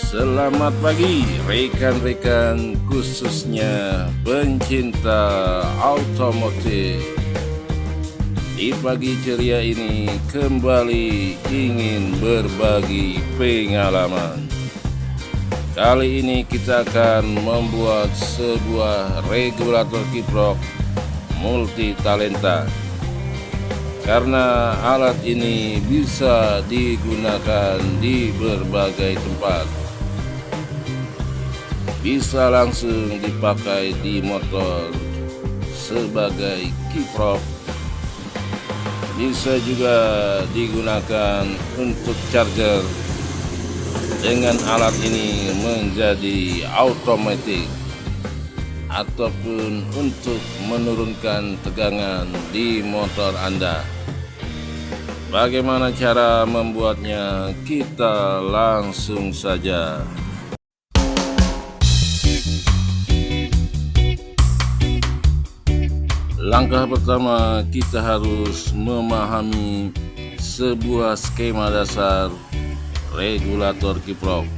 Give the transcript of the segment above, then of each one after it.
Selamat pagi rekan-rekan, khususnya pencinta otomotif. Di pagi ceria ini kembali ingin berbagi pengalaman. Kali ini kita akan membuat sebuah regulator kiprok multi talenta. Karena alat ini bisa digunakan di berbagai tempat. Bisa langsung dipakai di motor sebagai kiprok. Bisa juga digunakan untuk charger. Dengan alat ini menjadi otomatis ataupun untuk menurunkan tegangan di motor Anda. Bagaimana cara membuatnya? Kita langsung saja. Langkah pertama, kita harus memahami sebuah skema dasar regulator kiprok.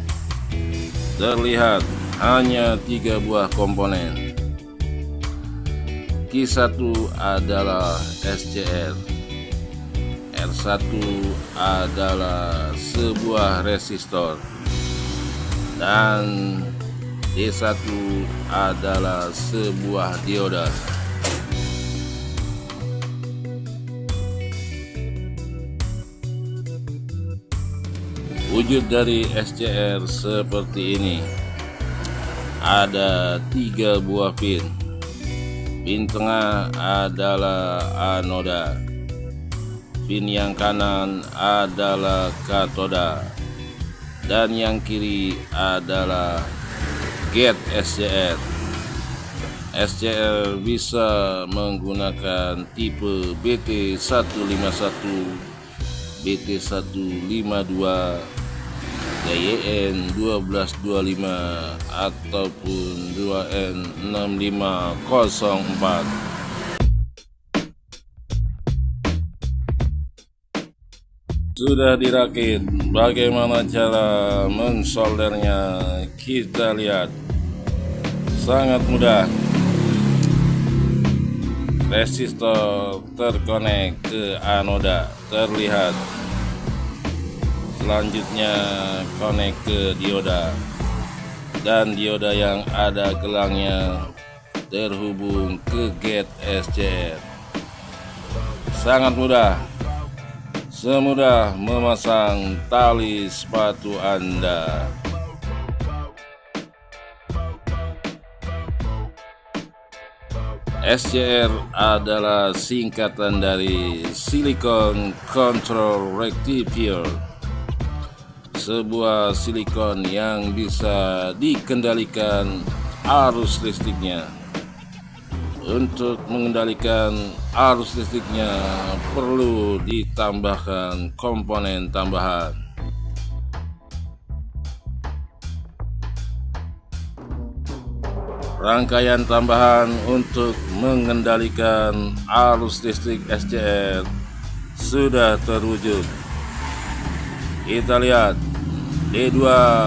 Terlihat hanya 3 buah komponen. Q1 adalah SCR, R1 adalah sebuah resistor, dan D1 adalah sebuah dioda. Wujud dari SCR seperti ini. Ada 3 buah pin. Pin tengah adalah anoda. Pin yang kanan adalah katoda. Dan yang kiri adalah gate SCR. SCR bisa menggunakan tipe BT151, BT152, GYN 1225 ataupun 2N6504. Sudah dirakit. Bagaimana cara mensoldernya? Kita lihat. Sangat mudah. Resistor terkonek ke anoda, terlihat. Selanjutnya konek ke dioda, dan dioda yang ada gelangnya terhubung ke gate SCR. Sangat mudah, semudah memasang tali sepatu Anda. SCR adalah singkatan dari Silicon Control Rectifier, sebuah silikon yang bisa dikendalikan arus listriknya. Untuk mengendalikan arus listriknya perlu ditambahkan komponen tambahan. Rangkaian tambahan untuk mengendalikan arus listrik SCR sudah terwujud. Kita lihat, D2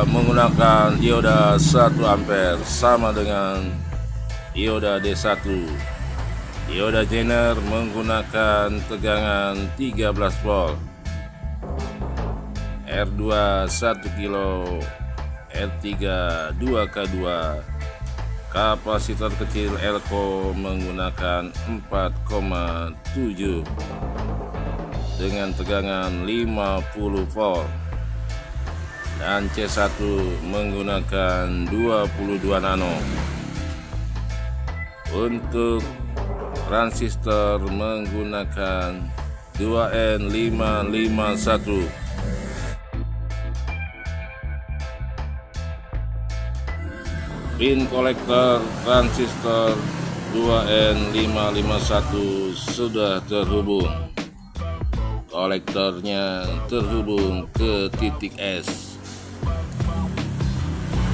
menggunakan dioda 1 ampere sama dengan dioda D1. Dioda Zener menggunakan tegangan 13 volt. R2 1 kilo, R3 2K2. Kapasitor kecil elko menggunakan 4,7 dengan tegangan 50 volt, dan C1 menggunakan 22 nano. Untuk transistor menggunakan 2N551. Pin kolektor transistor 2N551 sudah terhubung. Kolektornya terhubung ke titik S.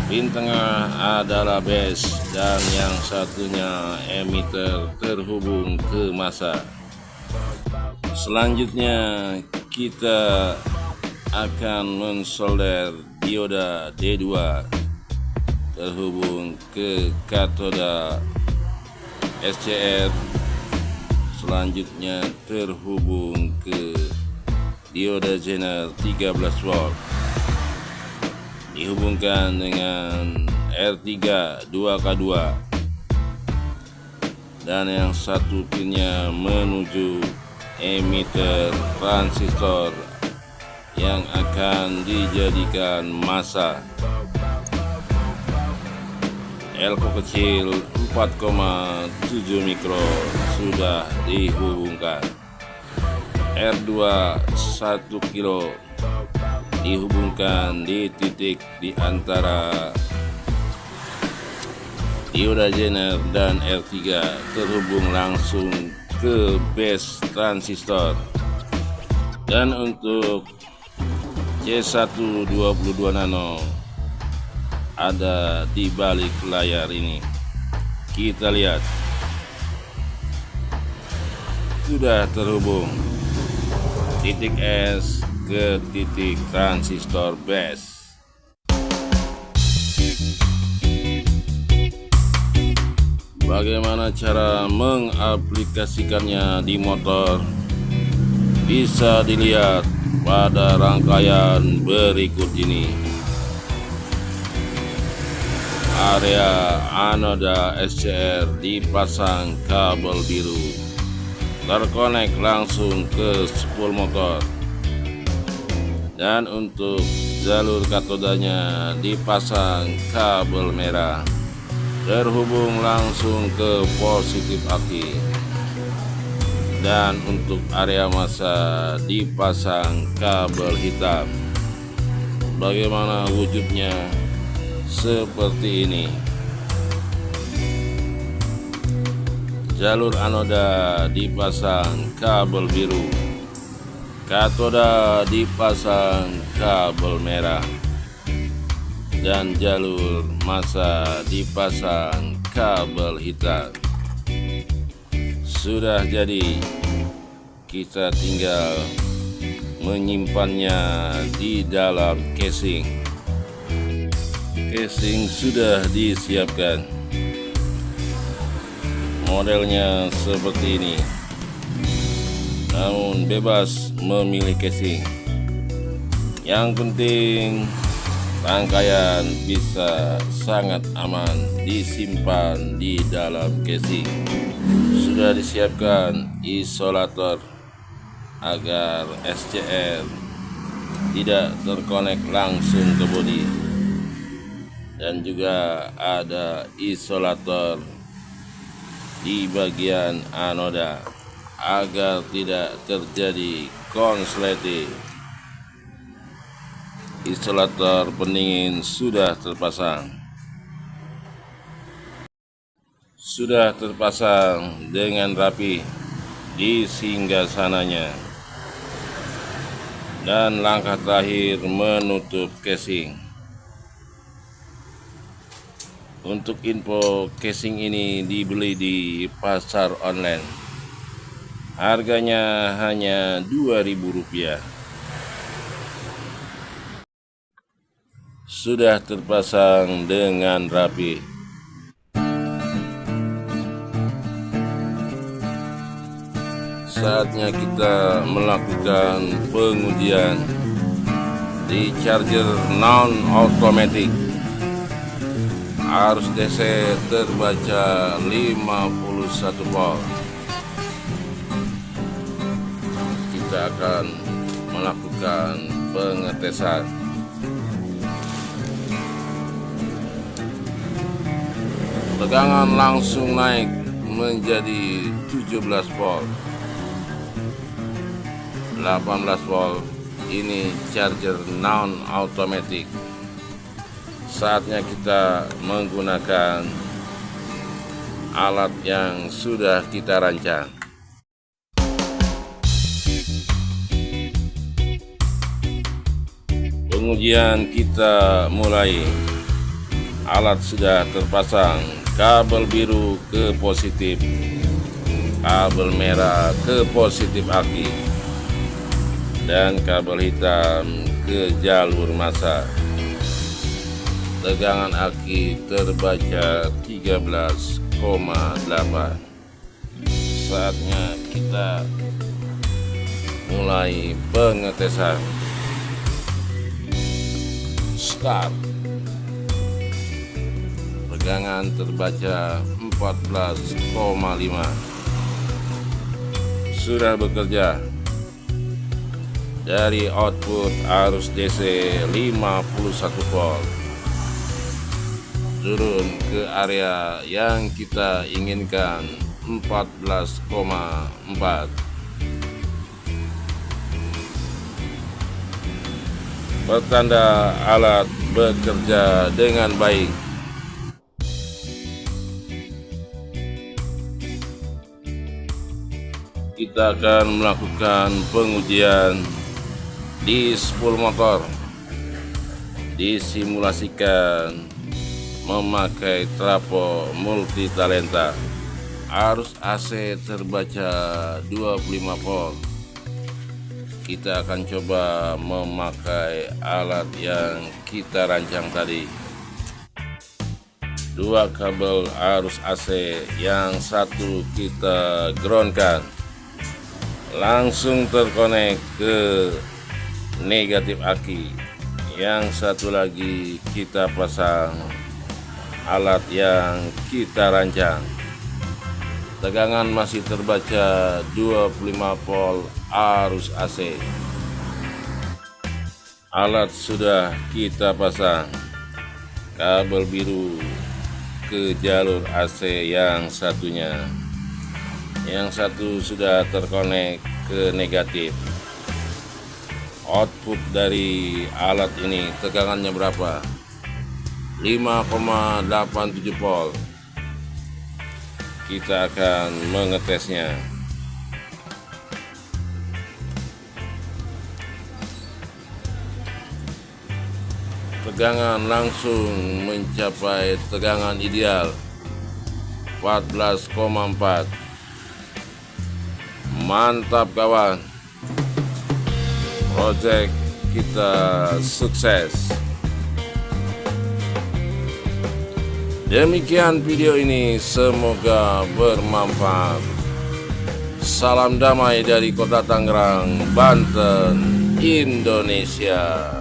Pin tengah adalah base, dan yang satunya emitter terhubung ke massa. Selanjutnya kita akan mensolder dioda D2 terhubung ke katoda SCR, selanjutnya terhubung ke dioda Zener 13 volt, dihubungkan dengan R3 2K2, dan yang satu pinnya menuju emitter transistor yang akan dijadikan massa. Elko kecil 4,7 mikro sudah dihubungkan. R2 1 kilo dihubungkan di titik di antara dioda Zener dan R3, terhubung langsung ke base transistor. Dan untuk C1 22 nano ada di balik layar ini. Kita lihat, sudah terhubung titik S ke titik transistor base. Bagaimana cara mengaplikasikannya di motor? Bisa dilihat pada rangkaian berikut ini. Area anoda SCR dipasang kabel biru, terkonek langsung ke spool motor. Dan untuk jalur katodanya dipasang kabel merah, terhubung langsung ke positif aki. Dan untuk area massa dipasang kabel hitam. Bagaimana wujudnya? Seperti ini. Jalur anoda dipasang kabel biru, katoda dipasang kabel merah, dan jalur massa dipasang kabel hitam. Sudah jadi, kita tinggal menyimpannya di dalam casing. Casing sudah disiapkan, modelnya seperti ini, namun bebas memilih casing. Yang penting rangkaian bisa sangat aman disimpan di dalam casing. Sudah disiapkan isolator agar SCR tidak terkonek langsung ke bodi, dan juga ada isolator di bagian anoda agar tidak terjadi konsleting. Isolator pendingin sudah terpasang. Sudah terpasang dengan rapi di singgasananya. Dan langkah terakhir menutup casing. Untuk info, casing ini dibeli di pasar online. Harganya hanya Rp2.000. Sudah terpasang dengan rapi. Saatnya kita melakukan pengujian di charger non-automatic. Arus DC terbaca 51 volt. Kita akan melakukan pengetesan. Tegangan langsung naik menjadi 17 volt, 18 volt. Ini charger non-automatic. Saatnya kita menggunakan alat yang sudah kita rancang. Pengujian kita mulai. Alat sudah terpasang, kabel biru ke positif, kabel merah ke positif aki, dan kabel hitam ke jalur massa. tegangan aki terbaca 13,8. Saatnya kita mulai pengetesan. Start. Tegangan terbaca 14,5. Sudah bekerja. Dari output arus DC 51 volt. Turun ke area yang kita inginkan 14,4. Pertanda alat bekerja dengan baik. Kita akan melakukan pengujian di spool motor. Disimulasikan memakai trafo multi talenta. Arus AC terbaca 25 volt. Kita akan coba memakai alat yang kita rancang tadi. 2 kabel arus AC, yang satu kita groundkan, langsung terkonek ke negatif aki. Yang satu lagi kita pasang alat yang kita rancang. Tegangan masih terbaca 25 volt arus AC. Alat sudah kita pasang. Kabel biru ke jalur AC yang satunya. Yang satu sudah terkonek ke negatif. Output dari alat ini tegangannya berapa? 5,87 volt. Kita akan mengetesnya. Tegangan langsung mencapai tegangan ideal 14,4. Mantap kawan. Project kita sukses. Demikian video ini, semoga bermanfaat. Salam damai dari Kota Tangerang, Banten, Indonesia.